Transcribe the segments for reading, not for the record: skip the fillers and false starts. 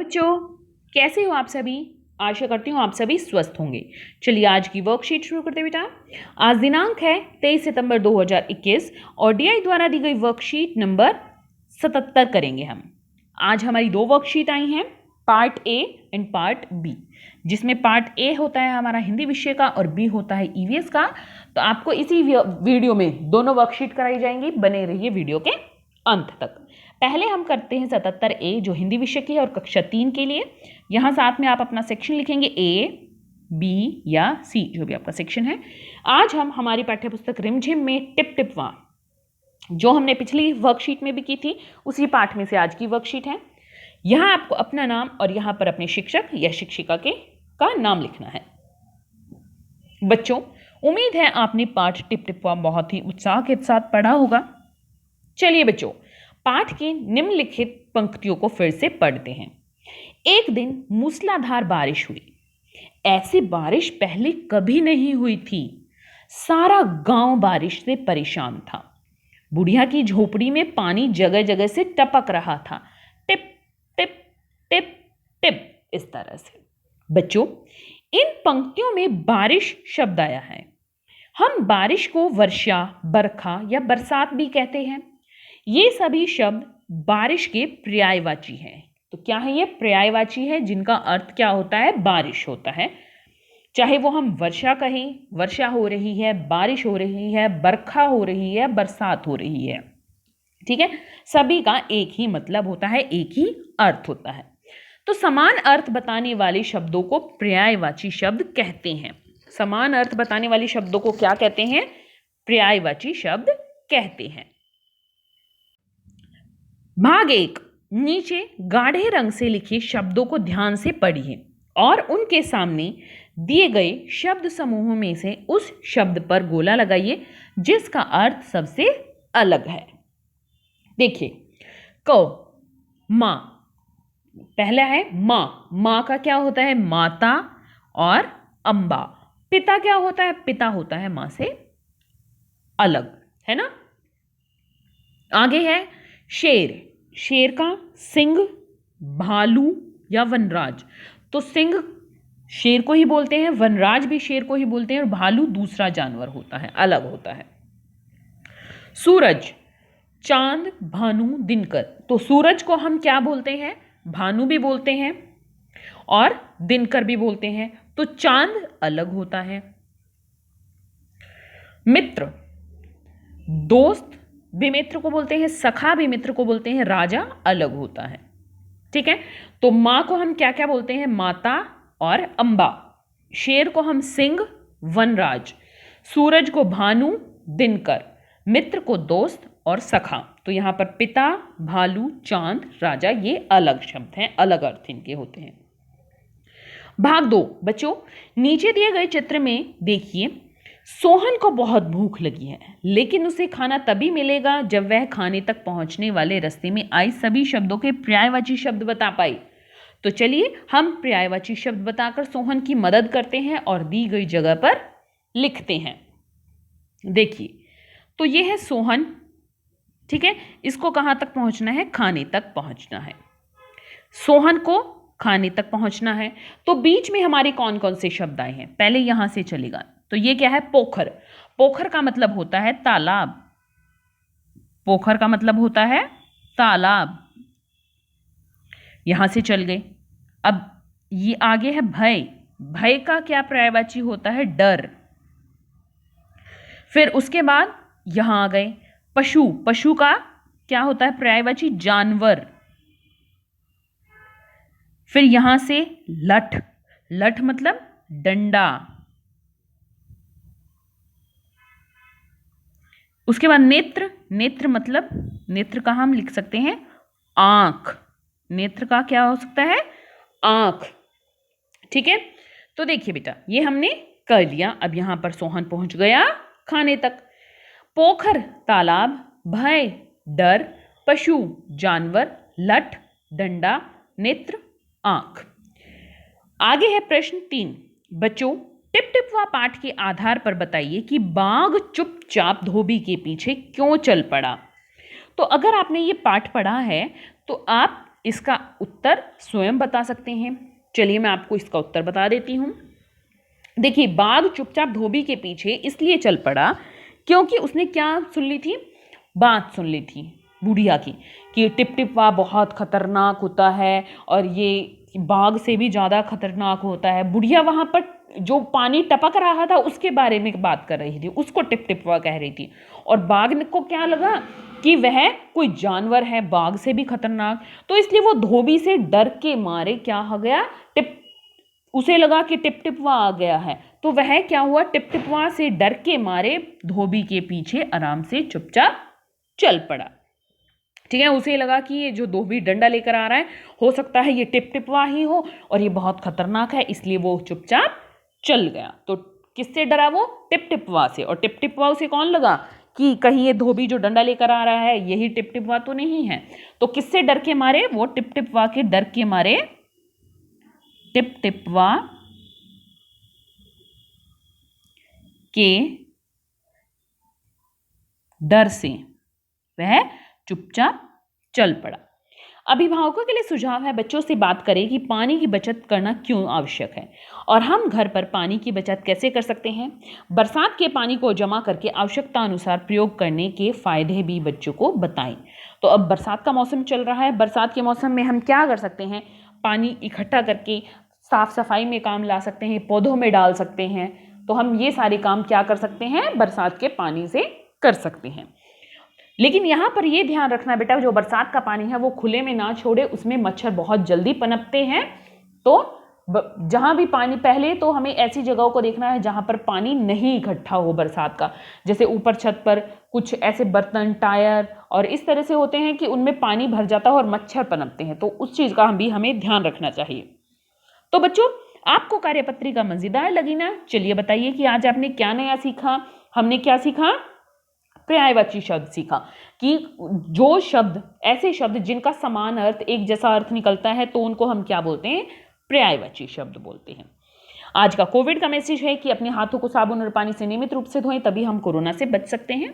बच्चों, कैसे हो आप सभी। आशा करती हूँ आप सभी स्वस्थ होंगे। चलिए आज की वर्कशीट शुरू करते हैं बेटा। आज दिनांक है 23 सितंबर 2021 और डीआई द्वारा दी गई वर्कशीट नंबर 77 करेंगे हम। आज हमारी दो वर्कशीट आई हैं, part A and part B, जिसमें पार्ट ए होता है हमारा हिंदी विषय का और बी होता है ईवीएस का। तो आपको इसी वीडियो में दोनों वर्कशीट कराई जाएंगी, बने रहिए वीडियो के अंत तक। पहले हम करते हैं 77 ए जो हिंदी विषय की है और कक्षा 3 के लिए। यहाँ साथ में आप अपना सेक्शन लिखेंगे ए, बी या सी, जो भी आपका सेक्शन है। आज हम हमारी पाठ्यपुस्तक रिमझिम में टिप टिप वां, जो हमने पिछली वर्कशीट में भी की थी, उसी पाठ में से आज की वर्कशीट है। यहाँ आपको अपना नाम और यहाँ पर अपने शिक्षक या शिक्षिका का नाम लिखना है। बच्चों, उम्मीद है आपने पाठ टिप टिप वां बहुत ही उत्साह के साथ पढ़ा होगा। चलिए बच्चों, पाठ की निम्नलिखित पंक्तियों को फिर से पढ़ते हैं। एक दिन मूसलाधार बारिश हुई। ऐसी बारिश पहले कभी नहीं हुई थी। सारा गांव बारिश से परेशान था। बुढ़िया की झोपड़ी में पानी जगह जगह से टपक रहा था, टिप टिप टिप टिप, इस तरह से। बच्चों, इन पंक्तियों में बारिश शब्द आया है। हम बारिश को वर्षा, बरखा या बरसात भी कहते हैं। ये सभी शब्द बारिश के पर्यायवाची हैं। तो क्या है ये? पर्यायवाची है, जिनका अर्थ क्या होता है? बारिश होता है। चाहे वो हम वर्षा कहें, वर्षा हो रही है, बारिश हो रही है, बरखा हो रही है, बरसात हो रही है, ठीक है, सभी का एक ही मतलब होता है, एक ही अर्थ होता है। तो समान अर्थ बताने वाले शब्दों को पर्यायवाची शब्द कहते हैं। समान अर्थ बताने वाले शब्दों को क्या कहते हैं? पर्यायवाची शब्द कहते हैं। भाग 1, नीचे गाढ़े रंग से लिखे शब्दों को ध्यान से पढ़िए और उनके सामने दिए गए शब्द समूहों में से उस शब्द पर गोला लगाइए जिसका अर्थ सबसे अलग है। देखिए, क, माँ, पहला है माँ। माँ का क्या होता है? माता और अम्बा। पिता क्या होता है? पिता होता है माँ से अलग, है ना। आगे है शेर। शेर का सिंह, भालू या वनराज। तो सिंह शेर को ही बोलते हैं, वनराज भी शेर को ही बोलते हैं और भालू दूसरा जानवर होता है, अलग होता है। सूरज, चांद, भानु, दिनकर। तो सूरज को हम क्या बोलते हैं? भानु भी बोलते हैं और दिनकर भी बोलते हैं। तो चांद अलग होता है। मित्र, दोस्त भी मित्र को बोलते हैं, सखा भी मित्र को बोलते हैं, राजा अलग होता है, ठीक है। तो माँ को हम क्या क्या बोलते हैं? माता और अम्बा। शेर को हम सिंह, वनराज। सूरज को भानु, दिनकर। मित्र को दोस्त और सखा। तो यहाँ पर पिता, भालू, चांद, राजा, ये अलग शब्द हैं, अलग अर्थ इनके होते हैं। भाग 2, बच्चों, नीचे दिए गए चित्र में देखिए, सोहन को बहुत भूख लगी है, लेकिन उसे खाना तभी मिलेगा जब वह खाने तक पहुंचने वाले रास्ते में आई सभी शब्दों के पर्यायवाची शब्द बता पाई। तो चलिए हम पर्यायवाची शब्द बताकर सोहन की मदद करते हैं और दी गई जगह पर लिखते हैं। देखिए, तो ये है सोहन, ठीक है। इसको कहाँ तक पहुंचना है? खाने तक पहुंचना है। सोहन को खाने तक पहुंचना है। तो बीच में हमारे कौन कौन से शब्द आए हैं? पहले यहां से चलेगा। तो ये क्या है? पोखर। पोखर का मतलब होता है तालाब। पोखर का मतलब होता है तालाब। यहां से चल गए। अब ये आगे है भय। भय का क्या पर्यायवाची होता है? डर। फिर उसके बाद यहां आ गए पशु। पशु का क्या होता है पर्यायवाची? जानवर। फिर यहां से लठ। लठ मतलब डंडा। उसके बाद नेत्र। नेत्र मतलब, नेत्र का हम लिख सकते हैं आंख। नेत्र का क्या हो सकता है? आंख, ठीक है। तो देखिए बेटा, ये हमने कर लिया। अब यहां पर सोहन पहुंच गया खाने तक। पोखर तालाब, भय डर, पशु जानवर, लठ डंडा, नेत्र आंख। आगे है प्रश्न 3। बच्चों, टिप टिप वा पाठ के आधार पर बताइए कि बाघ चुपचाप धोबी के पीछे क्यों चल पड़ा। तो अगर आपने ये पाठ पढ़ा है तो आप इसका उत्तर स्वयं बता सकते हैं। चलिए मैं आपको इसका उत्तर बता देती हूँ। देखिए, बाघ चुपचाप धोबी के पीछे इसलिए चल पड़ा क्योंकि उसने क्या सुन ली थी? बात सुन ली थी बुढ़िया की कि टिपटिपवा बहुत खतरनाक होता है और ये बाघ से भी ज़्यादा खतरनाक होता है। बुढ़िया वहाँ पर जो पानी टपक रहा था उसके बारे में बात कर रही थी, उसको टिपटिपवा कह रही थी। और बाघ को क्या लगा कि वह कोई जानवर है बाघ से भी खतरनाक, तो इसलिए वो धोबी से डर के मारे क्या हो गया, उसे लगा कि टिपटिपवा आ गया है, तो वह क्या हुआ, टिपटिपवा से डर के मारे धोबी के पीछे आराम से चुपचाप चल पड़ा। ठीक है, उसे लगा कि ये जो धोबी डंडा लेकर आ रहा है हो सकता है ये टिपटिपवा ही हो और ये बहुत खतरनाक है, इसलिए वो चुपचाप चल गया। तो किससे डरा वो? टिपटिपवा से। और टिपटिपवा उसे कौन लगा कि कहीं ये धोबी जो डंडा लेकर आ रहा है यही टिपटिपवा तो नहीं है। तो किससे डर के मारे? वो टिपटिपवा के डर के मारे, टिपटिपवा के डर से वह चुपचाप चल पड़ा। अभिभावकों के लिए सुझाव है, बच्चों से बात करें कि पानी की बचत करना क्यों आवश्यक है और हम घर पर पानी की बचत कैसे कर सकते हैं। बरसात के पानी को जमा करके आवश्यकता अनुसार प्रयोग करने के फायदे भी बच्चों को बताएं। तो अब बरसात का मौसम चल रहा है, बरसात के मौसम में हम क्या कर सकते हैं? पानी इकट्ठा करके साफ सफाई में काम ला सकते हैं, पौधों में डाल सकते हैं। तो हम ये सारे काम क्या कर सकते हैं? बरसात के पानी से कर सकते हैं। लेकिन यहाँ पर ये ध्यान रखना बेटा, जो बरसात का पानी है वो खुले में ना छोड़े, उसमें मच्छर बहुत जल्दी पनपते हैं। तो जहाँ भी पानी, पहले तो हमें ऐसी जगहों को देखना है जहाँ पर पानी नहीं इकट्ठा हो बरसात का, जैसे ऊपर छत पर कुछ ऐसे बर्तन, टायर और इस तरह से होते हैं कि उनमें पानी भर जाता है और मच्छर पनपते हैं, तो उस चीज़ का भी हमें ध्यान रखना चाहिए। तो बच्चों, आपको कार्यपत्रिका मजेदार लगी ना? चलिए बताइए कि आज आपने क्या नया सीखा। हमने क्या सीखा? पर्यायवाची शब्द सीखा कि जो शब्द, ऐसे शब्द जिनका समान अर्थ, एक जैसा अर्थ निकलता है, तो उनको हम क्या बोलते हैं? पर्यायवाची शब्द बोलते हैं। आज का कोविड का मैसेज है कि अपने हाथों को साबुन और पानी से नियमित रूप से धोएं, तभी हम कोरोना से बच सकते हैं।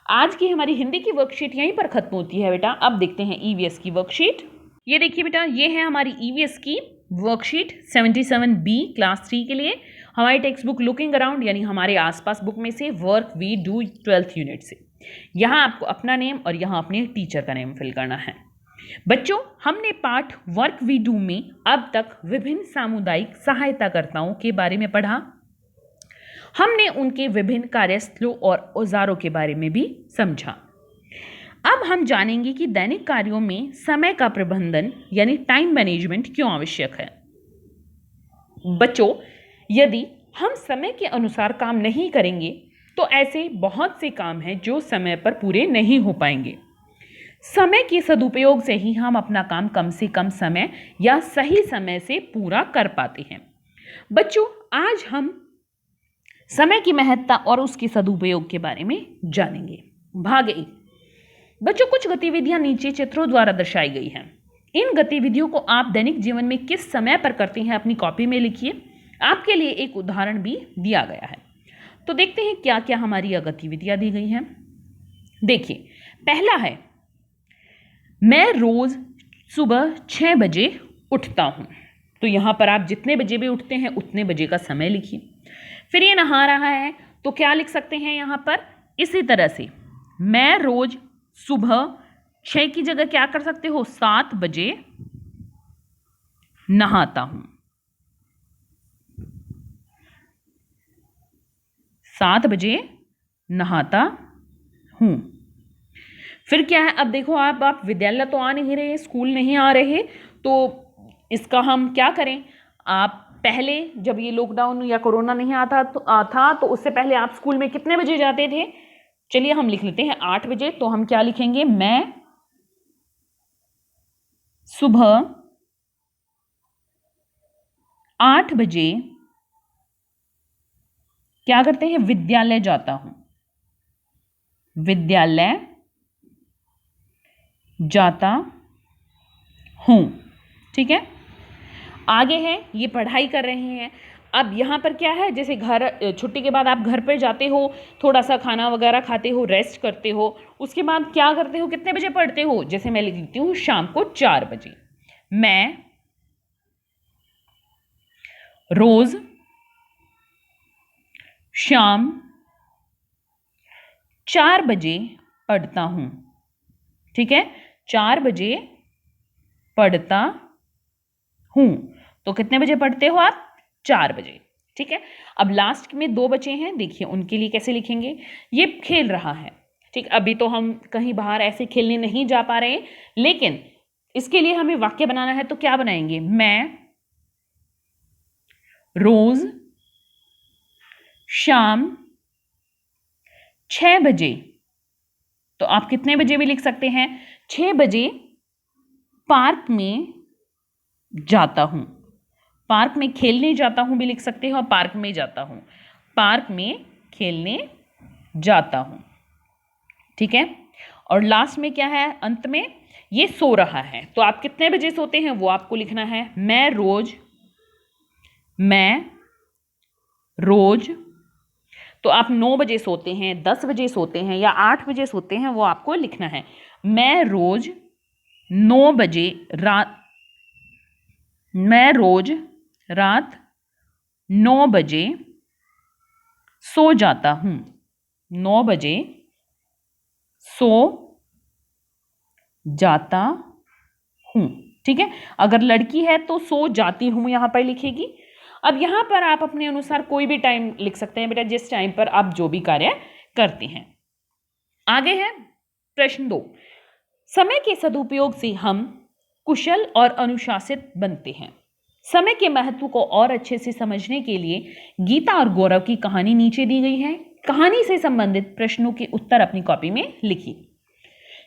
आज की हमारी हिंदी की वर्कशीट यहीं पर खत्म होती है बेटा। अब देखते हैं ईवीएस की वर्कशीट। ये देखिए बेटा, ये है हमारी ईवीएस की वर्कशीट 77B क्लास 3 के लिए, हमारी टेक्स्ट बुक लुकिंग अराउंड यानी हमारे आसपास बुक में से, work we do 12th unit से। यहाँ आपको अपना नेम और यहाँ अपने टीचर का नेम फिल करना है। बच्चों, हमने पाठ वर्क वी डू में अब तक विभिन्न सामुदायिक सहायताकर्ताओं के बारे में पढ़ा। हमने उनके विभिन्न कार्यस्थलों और औजारों के बारे में भी समझा। अब हम जानेंगे कि दैनिक कार्यों में समय का प्रबंधन यानी टाइम मैनेजमेंट क्यों आवश्यक है। बच्चों, यदि हम समय के अनुसार काम नहीं करेंगे तो ऐसे बहुत से काम हैं जो समय पर पूरे नहीं हो पाएंगे। समय के सदुपयोग से ही हम अपना काम कम से कम समय या सही समय से पूरा कर पाते हैं। बच्चों, आज हम समय की महत्ता और उसके सदुपयोग के बारे में जानेंगे। भाग 1। बच्चों, कुछ गतिविधियां नीचे चित्रों द्वारा दर्शाई गई हैं। इन गतिविधियों को आप दैनिक जीवन में किस समय पर करते हैं अपनी कॉपी में लिखिए। आपके लिए एक उदाहरण भी दिया गया है। तो देखते हैं क्या क्या हमारी यह गतिविधियां दी गई हैं। देखिए, पहला है, मैं रोज सुबह 6 बजे उठता हूं। तो यहां पर आप जितने बजे भी उठते हैं उतने बजे का समय लिखिए। फिर ये नहा रहा है तो क्या लिख सकते हैं यहां पर? इसी तरह से मैं रोज सुबह 6 की जगह क्या कर सकते हो? 7 बजे नहाता हूं। 7 बजे नहाता हूं। फिर क्या है? अब देखो, आप विद्यालय तो आ नहीं रहे, स्कूल नहीं आ रहे, तो इसका हम क्या करें? आप पहले जब ये लॉकडाउन या कोरोना नहीं था तो उससे पहले आप स्कूल में कितने बजे जाते थे? चलिए हम लिख लेते हैं 8 बजे। तो हम क्या लिखेंगे? मैं सुबह 8 बजे क्या करते हैं? विद्यालय जाता हूं। विद्यालय जाता हूं। ठीक है, आगे है, ये पढ़ाई कर रहे हैं। अब यहाँ पर क्या है, जैसे घर छुट्टी के बाद आप घर पर जाते हो, थोड़ा सा खाना वगैरह खाते हो, रेस्ट करते हो, उसके बाद क्या करते हो, कितने बजे पढ़ते हो? जैसे मैं लिखती हूँ शाम को 4 बजे। मैं रोज शाम 4 बजे पढ़ता हूँ। ठीक है, 4 बजे पढ़ता हूँ। तो कितने बजे पढ़ते हो आप? 4 बजे। ठीक है, अब लास्ट में 2 बचे हैं, देखिए उनके लिए कैसे लिखेंगे। ये खेल रहा है। ठीक, अभी तो हम कहीं बाहर ऐसे खेलने नहीं जा पा रहे, लेकिन इसके लिए हमें वाक्य बनाना है, तो क्या बनाएंगे? मैं रोज शाम 6 बजे, तो आप कितने बजे भी लिख सकते हैं, 6 बजे पार्क में जाता हूं। पार्क में खेलने जाता हूं भी लिख सकते हो, और पार्क में जाता हूं, पार्क में खेलने जाता हूं। ठीक है, और लास्ट में क्या है, अंत में ये सो रहा है, तो आप कितने बजे सोते हैं वो आपको लिखना है। मैं रोज, तो आप 9 बजे सोते हैं, 10 बजे सोते हैं या 8 बजे सोते हैं, वो आपको लिखना है। मैं रोज 9 बजे रात 9 बजे सो जाता हूं। 9 बजे सो जाता हूं। ठीक है, अगर लड़की है तो सो जाती हूं यहां पर लिखेगी। अब यहां पर आप अपने अनुसार कोई भी टाइम लिख सकते हैं बेटा, जिस टाइम पर आप जो भी कार्य करते हैं। आगे है प्रश्न 2। समय के सदुपयोग से हम कुशल और अनुशासित बनते हैं। समय के महत्व को और अच्छे से समझने के लिए गीता और गौरव की कहानी नीचे दी गई है। कहानी से संबंधित प्रश्नों के उत्तर अपनी कॉपी में लिखिए।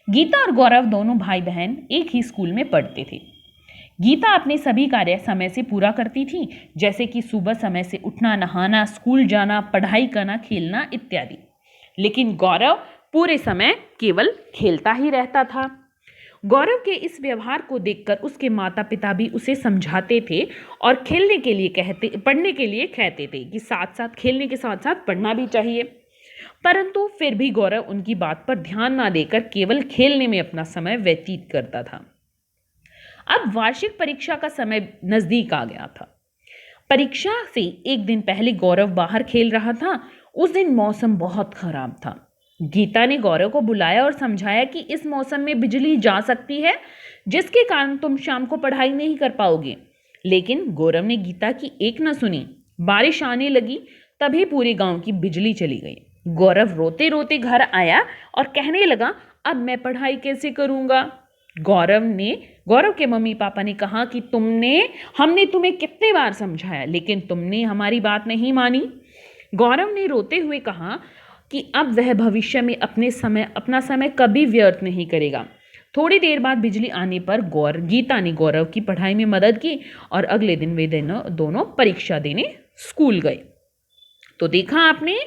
गीता और गौरव दोनों भाई बहन एक ही स्कूल में पढ़ते थे। गीता अपने सभी कार्य समय से पूरा करती थी, जैसे कि सुबह समय से उठना, नहाना, स्कूल जाना, पढ़ाई करना, खेलना इत्यादि। लेकिन गौरव पूरे समय केवल खेलता ही रहता था। गौरव के इस व्यवहार को देखकर उसके माता पिता भी उसे समझाते थे और पढ़ने के लिए कहते थे कि साथ साथ खेलने के साथ साथ पढ़ना भी चाहिए। परंतु फिर भी गौरव उनकी बात पर ध्यान ना देकर केवल खेलने में अपना समय व्यतीत करता था। अब वार्षिक परीक्षा का समय नजदीक आ गया था। परीक्षा से एक दिन पहले गौरव बाहर खेल रहा था। उस दिन मौसम बहुत खराब था। गीता ने गौरव को बुलाया और समझाया कि इस मौसम में बिजली जा सकती है, जिसके कारण तुम शाम को पढ़ाई नहीं कर पाओगे। लेकिन गौरव ने गीता की एक न सुनी। बारिश आने लगी, तभी पूरे गांव की बिजली चली गई। गौरव रोते रोते घर आया और कहने लगा, अब मैं पढ़ाई कैसे करूंगा। गौरव के मम्मी पापा ने कहा कि हमने तुम्हें कितने बार समझाया, लेकिन तुमने हमारी बात नहीं मानी। गौरव ने रोते हुए कहा कि अब वह भविष्य में अपना समय कभी व्यर्थ नहीं करेगा। थोड़ी देर बाद बिजली आने पर गीता ने गौरव की पढ़ाई में मदद की और अगले दिन वे दोनों परीक्षा देने स्कूल गए। तो देखा आपने,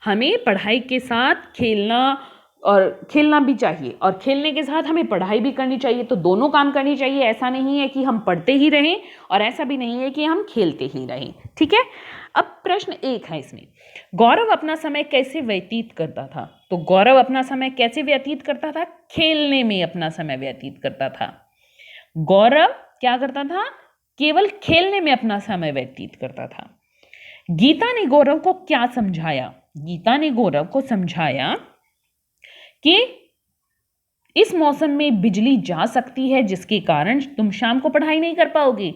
हमें पढ़ाई के साथ खेलना भी चाहिए और खेलने के साथ हमें पढ़ाई भी करनी चाहिए। तो दोनों काम करनी चाहिए। ऐसा नहीं है कि हम पढ़ते ही रहें और ऐसा भी नहीं है कि हम खेलते ही रहें। ठीक है, अब प्रश्न 1 है इसमें, गौरव अपना समय कैसे व्यतीत करता था? तो गौरव अपना समय कैसे व्यतीत करता था? खेलने में अपना समय व्यतीत करता था। गौरव क्या करता था? केवल खेलने में अपना समय व्यतीत करता था। गीता ने गौरव को क्या समझाया? गीता ने गौरव को समझाया कि इस मौसम में बिजली जा सकती है, जिसके कारण तुम शाम को पढ़ाई नहीं कर पाओगे,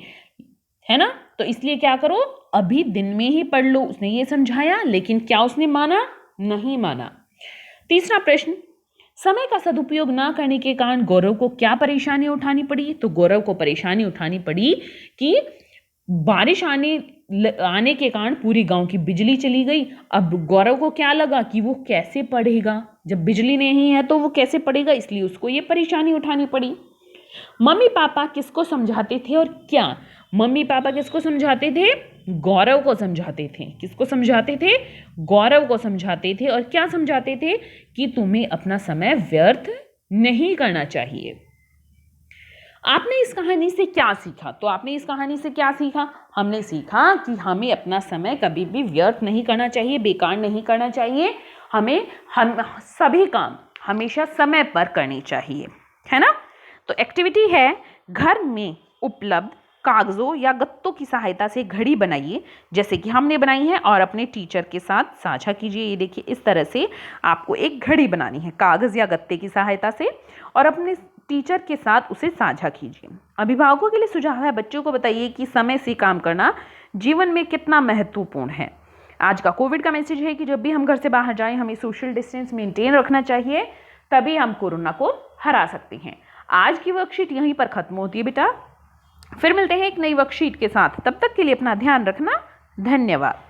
है ना। तो इसलिए क्या करो, अभी दिन में ही पढ़ लो। उसने ये समझाया, लेकिन क्या उसने माना? नहीं माना। तीसरा प्रश्न, समय का सदुपयोग ना करने के कारण गौरव को क्या परेशानी उठानी पड़ी? तो गौरव को परेशानी उठानी पड़ी कि बारिश आने के कारण पूरी गांव की बिजली चली गई। अब गौरव को क्या लगा कि वो कैसे पढ़ेगा, जब बिजली नहीं है तो वो कैसे पढ़ेगा, इसलिए उसको ये परेशानी उठानी पड़ी। मम्मी पापा किसको समझाते थे और क्या? मम्मी पापा किसको समझाते थे? गौरव को समझाते थे। किसको समझाते थे? गौरव को समझाते थे। और क्या समझाते थे? कि तुम्हें अपना समय व्यर्थ नहीं करना चाहिए। आपने इस कहानी से क्या सीखा? तो आपने इस कहानी से क्या सीखा? हमने सीखा कि हमें अपना समय कभी भी व्यर्थ नहीं करना चाहिए, बेकार नहीं करना चाहिए। हमें हम सभी काम हमेशा समय पर करनी चाहिए, है ना? तो एक्टिविटी है, घर में उपलब्ध कागजों या गत्तों की सहायता से घड़ी बनाइए, जैसे कि हमने बनाई है, और अपने टीचर के साथ साझा कीजिए। ये देखिए, इस तरह से आपको एक घड़ी बनानी है कागज या गत्ते की सहायता से, और अपने टीचर के साथ उसे साझा कीजिए। अभिभावकों के लिए सुझाव है, बच्चों को बताइए कि समय से काम करना जीवन में कितना महत्वपूर्ण है। आज का कोविड का मैसेज है कि जब भी हम घर से बाहर जाएं, हमें सोशल डिस्टेंस मेंटेन रखना चाहिए, तभी हम कोरोना को हरा सकते हैं। आज की वर्कशीट यहीं पर खत्म होती है बेटा। फिर मिलते हैं एक नई वर्कशीट के साथ, तब तक के लिए अपना ध्यान रखना। धन्यवाद।